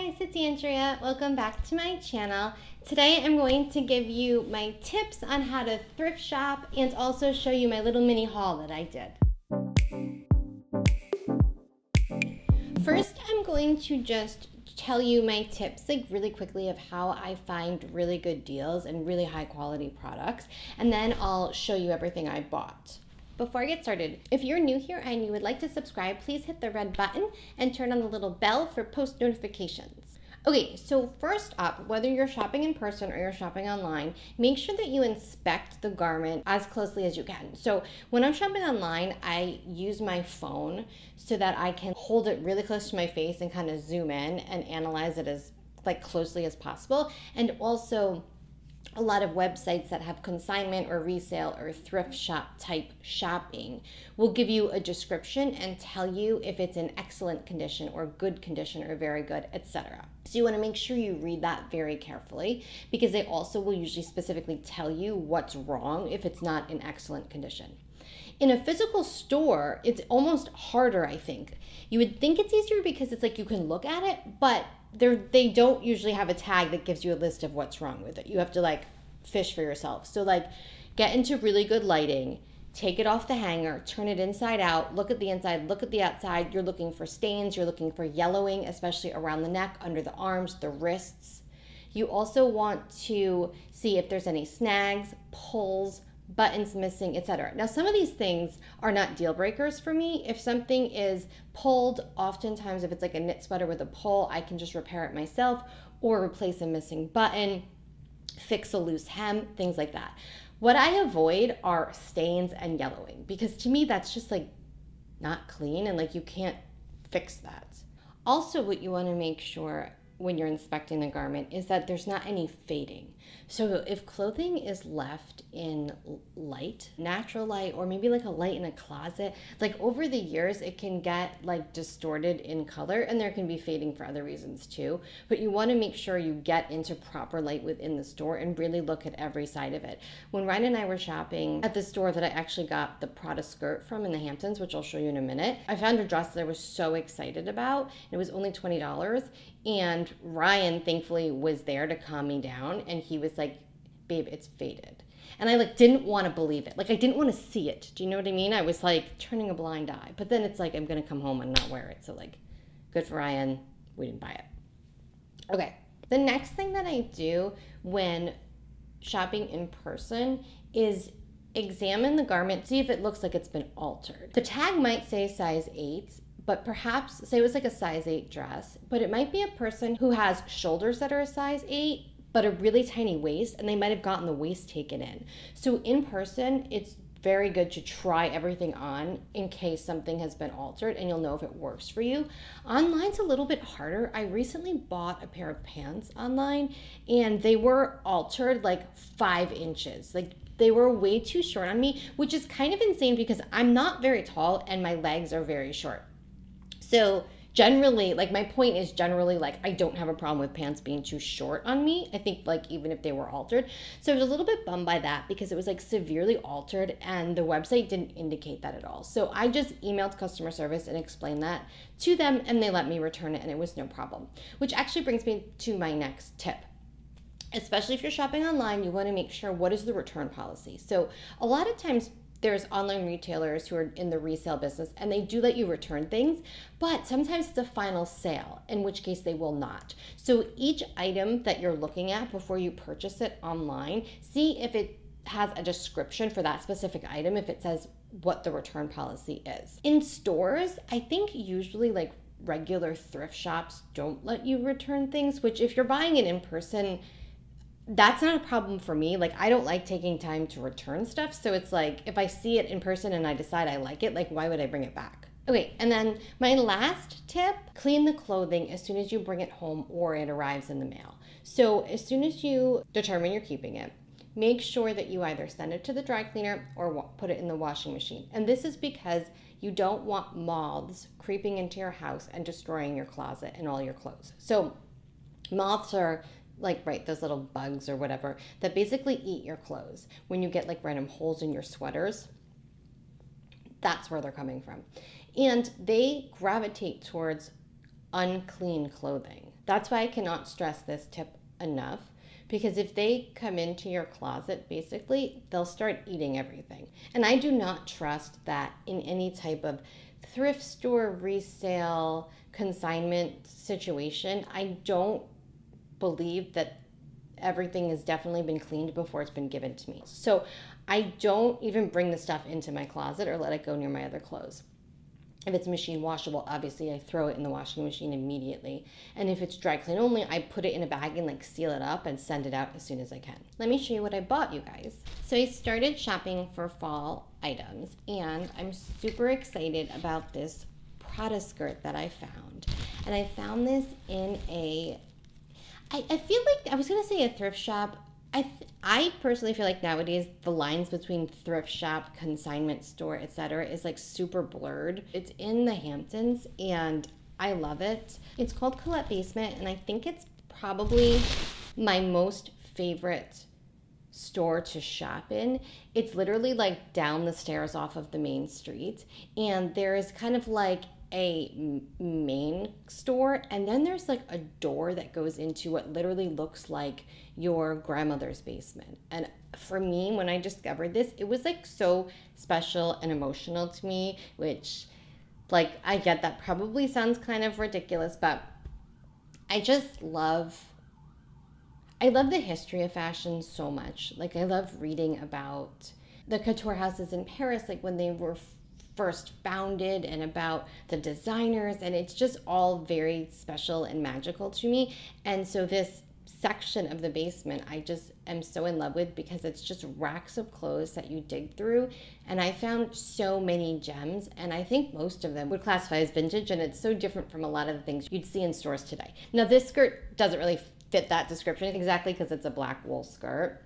guys, it's Andrea. Welcome back to my channel. Today I'm going to give you my tips on how to thrift shop and also show you my little mini haul that I did. First, I'm going to just tell you my tips like really quickly of how I find really good deals and really high quality products, and then I'll show you everything I bought. Before I get started, if you're new here and you would like to subscribe, please hit the red button and turn on the little bell for post notifications. Okay, so first up, whether you're shopping in person or you're shopping online, make sure that you inspect the garment as closely as you can. So when I'm shopping online, I use my phone so that I can hold it really close to my face and kind of zoom in and analyze it as closely as possible. And also, a lot of websites that have consignment or resale or thrift shop type shopping will give you a description and tell you if it's in excellent condition or good condition or very good, etc. So you want to make sure you read that very carefully, because they also will usually specifically tell you what's wrong if it's not in excellent condition. In a physical store, it's almost harder, I think. You would think it's easier because it's like you can look at it, but they don't usually have a tag that gives you a list of what's wrong with it. You have to fish for yourself. So get into really good lighting, take it off the hanger, turn it inside out, look at the inside, look at the outside. You're looking for stains, you're looking for yellowing, especially around the neck, under the arms, the wrists. You also want to see if there's any snags, pulls, buttons missing, etc. Now, some of these things are not deal breakers for me. If something is pulled, oftentimes if it's like a knit sweater with a pull, I can just repair it myself or replace a missing button, fix a loose hem, things like that. What I avoid are stains and yellowing, because to me that's just not clean, and you can't fix that. Also, what you want to make sure when you're inspecting the garment is that there's not any fading. So if clothing is left in light, natural light, or maybe a light in a closet, over the years it can get distorted in color, and there can be fading for other reasons too. But you want to make sure you get into proper light within the store and really look at every side of it. When Ryan and I were shopping at the store that I actually got the Prada skirt from in the Hamptons, which I'll show you in a minute, I found a dress that I was so excited about. It was only $20, and Ryan thankfully was there to calm me down, and he was like, "Babe, it's faded." And I didn't want to believe it. I didn't want to see it. Do you know what I mean? I was turning a blind eye. But then it's I'm going to come home and not wear it. So good for Ryan. We didn't buy it. Okay. The next thing that I do when shopping in person is examine the garment, see if it looks like it's been altered. The tag might say size 8, but perhaps say it was a size 8 dress, but it might be a person who has shoulders that are a size 8, but a really tiny waist, and they might have gotten the waist taken in. So in person, it's very good to try everything on in case something has been altered, and you'll know if it works for you. Online's a little bit harder. I recently bought a pair of pants online, and they were altered 5 inches. They were way too short on me, which is kind of insane because I'm not very tall and my legs are very short. So generally, my point is generally, I don't have a problem with pants being too short on me. I think, even if they were altered. So I was a little bit bummed by that because it was, severely altered, and the website didn't indicate that at all. So I just emailed customer service and explained that to them, and they let me return it, and it was no problem. Which actually brings me to my next tip. Especially if you're shopping online, you want to make sure what is the return policy. So a lot of times, there's online retailers who are in the resale business, and they do let you return things, but sometimes it's a final sale, in which case they will not. So each item that you're looking at before you purchase it online, see if it has a description for that specific item, if it says what the return policy is. In stores, I think usually regular thrift shops don't let you return things, which if you're buying it in person, that's not a problem for me. I don't like taking time to return stuff. So it's if I see it in person and I decide I like it, why would I bring it back? Okay, and then my last tip, clean the clothing as soon as you bring it home or it arrives in the mail. So as soon as you determine you're keeping it, make sure that you either send it to the dry cleaner or put it in the washing machine. And this is because you don't want moths creeping into your house and destroying your closet and all your clothes. So moths are those little bugs or whatever that basically eat your clothes. When you get random holes in your sweaters, that's where they're coming from. And they gravitate towards unclean clothing. That's why I cannot stress this tip enough, because if they come into your closet, basically, they'll start eating everything. And I do not trust that in any type of thrift store, resale, consignment situation. I don't believe that everything has definitely been cleaned before it's been given to me. So I don't even bring the stuff into my closet or let it go near my other clothes. If it's machine washable, obviously I throw it in the washing machine immediately. And if it's dry clean only, I put it in a bag and like seal it up and send it out as soon as I can. Let me show you what I bought, you guys. So I started shopping for fall items, and I'm super excited about this Prada skirt that I found. And I found this in I feel like, I was gonna say a thrift shop. I personally feel like nowadays the lines between thrift shop, consignment store, etc. is like super blurred. It's in the Hamptons and I love it. It's called Colette Basement, and I think it's probably my most favorite store to shop in. It's literally like down the stairs off of the main street, and there is kind of like a main store, and then there's like a door that goes into what literally looks like your grandmother's basement. And for me, when I discovered this, it was like so special and emotional to me, which, like, I get that probably sounds kind of ridiculous, but I love the history of fashion so much. Like, I love reading about the couture houses in Paris, like when they were first founded, and about the designers, and it's just all very special and magical to me. And so this section of the basement I just am so in love with, because it's just racks of clothes that you dig through, and I found so many gems, and I think most of them would classify as vintage, and it's so different from a lot of the things you'd see in stores today. Now this skirt doesn't really fit that description exactly because it's a black wool skirt,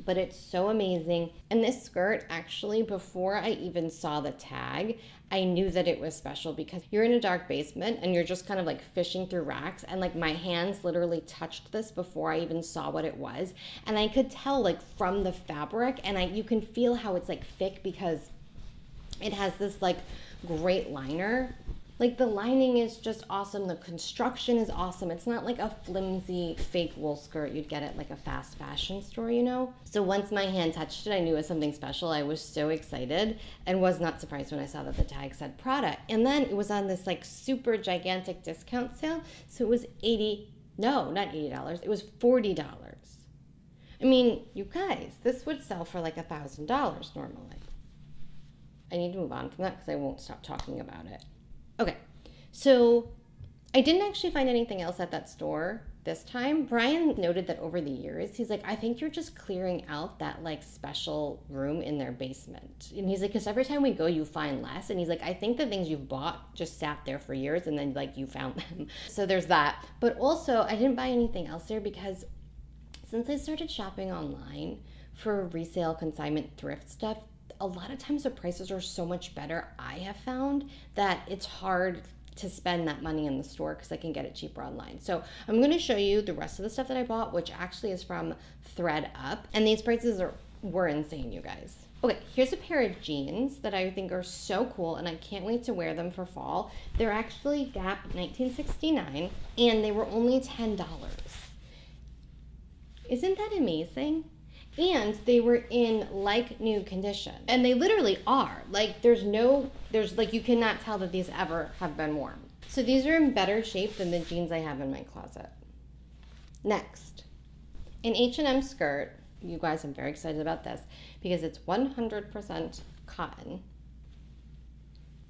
but it's so amazing. And this skirt, actually, before I even saw the tag, I knew that it was special, because you're in a dark basement and you're just kind of like fishing through racks, and like my hands literally touched this before I even saw what it was, and I could tell like from the fabric, and you can feel how it's like thick because it has this like great liner. Like, the lining is just awesome. The construction is awesome. It's not like a flimsy fake wool skirt you'd get at like a fast fashion store, you know? So once my hand touched it, I knew it was something special. I was so excited and was not surprised when I saw that the tag said Prada. And then it was on this like super gigantic discount sale. So it was not $80. It was $40. I mean, you guys, this would sell for like $1,000 normally. I need to move on from that because I won't stop talking about it. Okay, so I didn't actually find anything else at that store this time. Brian noted that over the years, he's like, I think you're just clearing out that like special room in their basement. And he's like, because every time we go, you find less. And he's like, I think the things you've bought just sat there for years and then like you found them. So there's that. But also, I didn't buy anything else there because since I started shopping online for resale, consignment, thrift stuff, a lot of times the prices are so much better, I have found, that it's hard to spend that money in the store because I can get it cheaper online. So I'm going to show you the rest of the stuff that I bought, which actually is from Thread Up. And these prices were insane, you guys. Okay, here's a pair of jeans that I think are so cool, and I can't wait to wear them for fall. They're actually Gap 1969, and they were only $10. Isn't that amazing? And they were in like new condition. And they literally are. Like there's like, you cannot tell that these ever have been worn. So these are in better shape than the jeans I have in my closet. Next, an H&M skirt. You guys, I'm very excited about this because it's 100% cotton.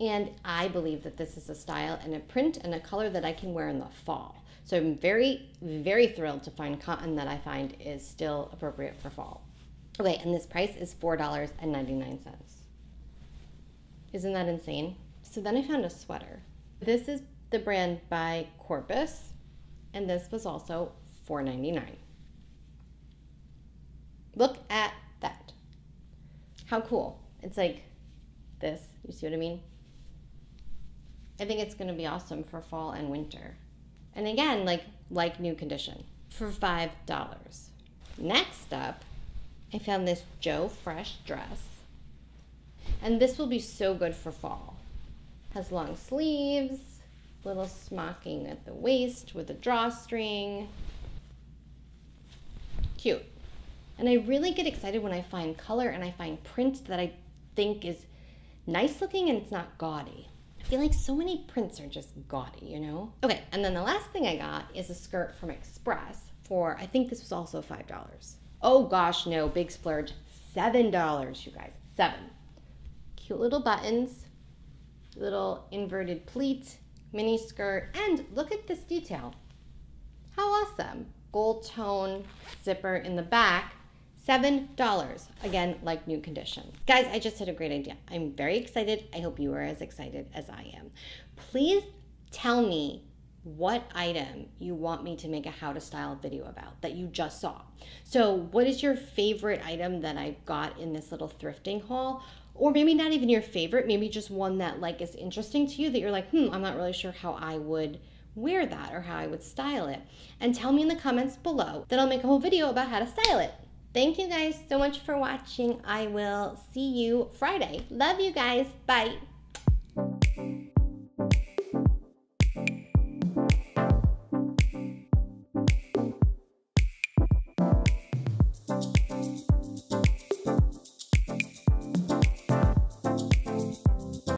And I believe that this is a style and a print and a color that I can wear in the fall. So I'm very, very thrilled to find cotton that I find is still appropriate for fall. Okay, and this price is $4.99. Isn't that insane? So then I found a sweater. This is the brand by Corpus, and this was also $4.99. Look at that. How cool. It's like this. You see what I mean? I think it's going to be awesome for fall and winter. And again, like new condition for $5. Next up, I found this Joe Fresh dress. And this will be so good for fall. Has long sleeves. little smocking at the waist with a drawstring. Cute. And I really get excited when I find color and I find print that I think is nice looking and it's not gaudy. I feel like so many prints are just gaudy, you know? Okay, and then the last thing I got is a skirt from Express for, I think this was also $5. Oh gosh, no, big splurge, $7, you guys, 7. Cute little buttons, little inverted pleat, mini skirt, and look at this detail. How awesome. Gold tone zipper in the back, $7. Again, like new condition. Guys, I just had a great idea. I'm very excited. I hope you are as excited as I am. Please tell me what item you want me to make a how to style video about that you just saw. So what is your favorite item that I got in this little thrifting haul? Or maybe not even your favorite, maybe just one that like is interesting to you that you're like, I'm not really sure how I would wear that or how I would style it. And tell me in the comments below. Then I'll make a whole video about how to style it. Thank you guys so much for watching. I will see you Friday. Love you guys. Bye.